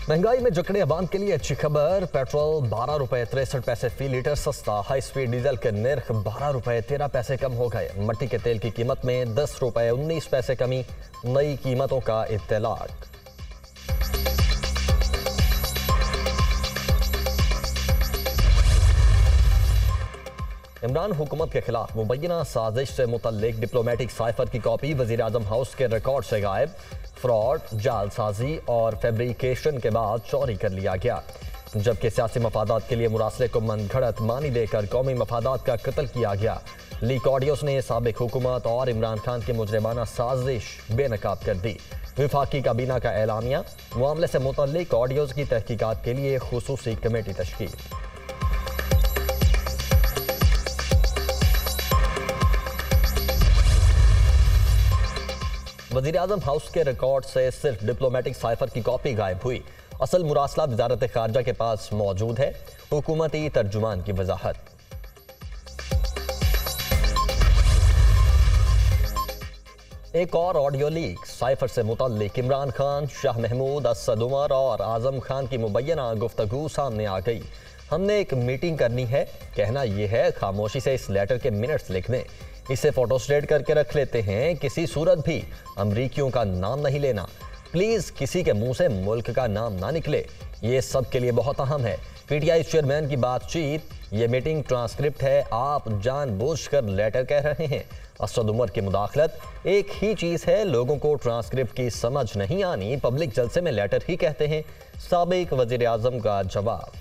महंगाई में जकड़े अवाम के लिए अच्छी खबर। पेट्रोल 12 रुपए 63 पैसे फी लीटर सस्ता। हाई स्पीड डीजल के निर्ख 12 रुपए 13 पैसे कम हो गए। मट्टी के तेल की कीमत में 10 रुपए 19 पैसे कमी। नई कीमतों का इत्तलाक। इमरान हुकूमत के खिलाफ मुबैना साजिश से मुतल्लिक डिप्लोमेटिक साइफर की कॉपी वजीर आजम हाउस के रिकॉर्ड से गायब। फ्रॉड, जालसाजी और फैब्रिकेशन के बाद चोरी कर लिया गया, जबकि सियासी मफादात के लिए मुरासले को मनगढ़ंत मानी देकर कौमी मफादात का कत्ल किया गया। लीक ऑडियोज ने साबिक हुकूमत और इमरान खान की मुजरिमाना साजिश बेनकाब कर दी। विफाकी काबीना का एलामिया, मामले से मुतल्लिक ऑडियोज की तहकीकात के लिए खुसूसी कमेटी तश्कील। वज़ीर आज़म हाउस के रिकॉर्ड से सिर्फ डिप्लोमेटिक साइफर की कॉपी गायब हुई। असल मुरासला वज़ारत ख़ारजा के पास मौजूद है। हुकूमती तर्जुमान की वजाहत। एक और ऑडियो लीक साइफर से मुतल्लिक इमरान खान, शाह महमूद, असद उमर और आजम खान की मुबैना गुफ्तगू सामने आ गई। हमने एक मीटिंग करनी है, कहना यह है खामोशी से इस लेटर के मिनट्स लिख दें, इसे फोटोस्टेट करके रख लेते हैं, किसी सूरत भी अमरीकियों का नाम नहीं लेना, प्लीज किसी के मुंह से मुल्क का नाम ना निकले, ये सब के लिए बहुत अहम है। पीटीआई चेयरमैन की बातचीत, ये मीटिंग ट्रांसक्रिप्ट है, आप जानबूझकर लेटर कह रहे हैं। असद उमर की मुदाखलत, एक ही चीज है, लोगों को ट्रांसक्रिप्ट की समझ नहीं आनी, पब्लिक जलसे में लेटर ही कहते हैं। साबिक वजीर आजम का जवाब।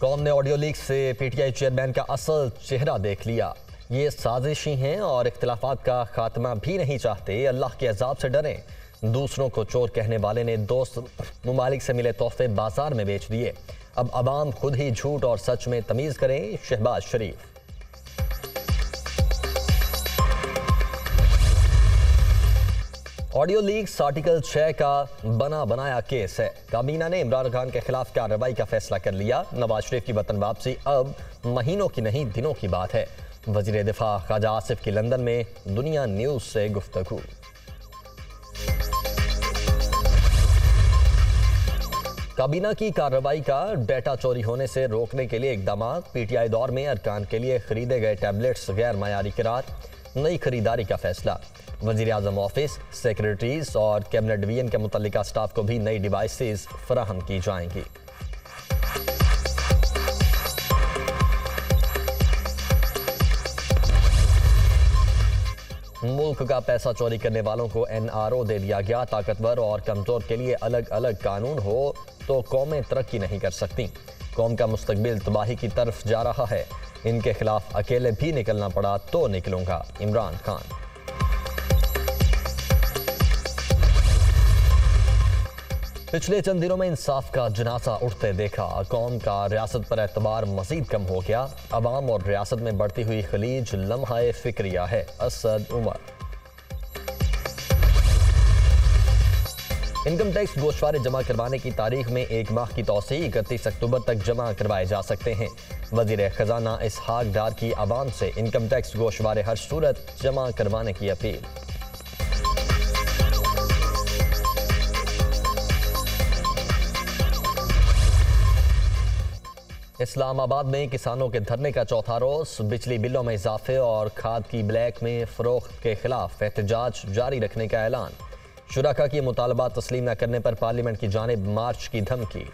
कौम ने ऑडियो लीक से पीटीआई चेयरमैन का असल चेहरा देख लिया। ये साजिशी हैं और इख्तिलाफात का खात्मा भी नहीं चाहते। अल्लाह के अजाब से डरें। दूसरों को चोर कहने वाले ने दोस्त मुमालिक से मिले तोहफे बाजार में बेच दिए। अब अवाम खुद ही झूठ और सच में तमीज करें। शहबाज शरीफ। ऑडियो लीक्स आर्टिकल 6 का बना बनाया केस है। काबीना ने इमरान खान के खिलाफ कार्रवाई का फैसला कर लिया। नवाज शरीफ की वतन वापसी अब महीनों की नहीं दिनों की बात है। वजीर दिफा ख्वाजा आसिफ की लंदन में दुनिया न्यूज से गुफ्तगू। काबीना की कार्रवाई का डेटा चोरी होने से रोकने के लिए इकदाम। पीटीआई दौर में अरकान के लिए खरीदे गए टैबलेट्स गैर मयारी करार। नई खरीदारी का फैसला। वज़ीर आज़म ऑफिस, सेक्रेटरीज और कैबिनेट डिवीजन के मुतल्लिका स्टाफ को भी नई डिवाइसेस फराहम की जाएंगी। मुल्क का पैसा चोरी करने वालों को NRO दे दिया गया। ताकतवर और कमजोर के लिए अलग अलग कानून हो तो कौमें तरक्की नहीं कर सकती। कौम का मुस्तकबिल तबाही की तरफ जा रहा है। इनके खिलाफ अकेले भी निकलना पड़ा तो निकलूंगा। इमरान खान। पिछले चंद दिनों में इंसाफ का जनाजा उठते देखा। कौम का रियासत पर एतबार मजीद कम हो गया। अवाम और रियासत में बढ़ती हुई खलीज लम्हा फिक्रिया है। असद उमर। इनकम टैक्स गोशवारे जमा करवाने की तारीख में 1 माह की तौसीह 31 अक्टूबर तक जमा करवाए जा सकते हैं। वजीर खजाना इसहाक डार की अवाम से इनकम टैक्स गोशवारे हर सूरत जमा करवाने की अपील। इस्लामाबाद में किसानों के धरने का चौथा रोज। बिजली बिलों में इजाफे और खाद की ब्लैक में फरोख्त के खिलाफ एहतजाज जारी रखने का ऐलान। शुराका की मुतालबात तस्लीम न करने पर पार्लियामेंट की जानिब मार्च की धमकी।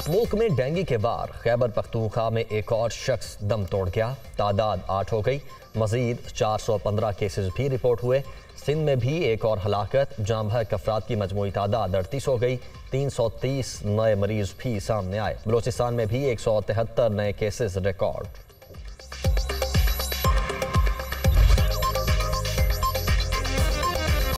मुल्क में डेंगू के वार। खैबर पख्तूनख्वा में एक और शख्स दम तोड़ गया। तादाद 8 हो गई। मजीद 415 केसेस भी रिपोर्ट हुए। सिंध में भी एक और हलाकत। जाम भर अफराद की मजमूई तादाद 38 हो गई। 330 नए मरीज भी सामने आए। बलोचिस्तान में भी 173 नए केसेस रिकॉर्ड।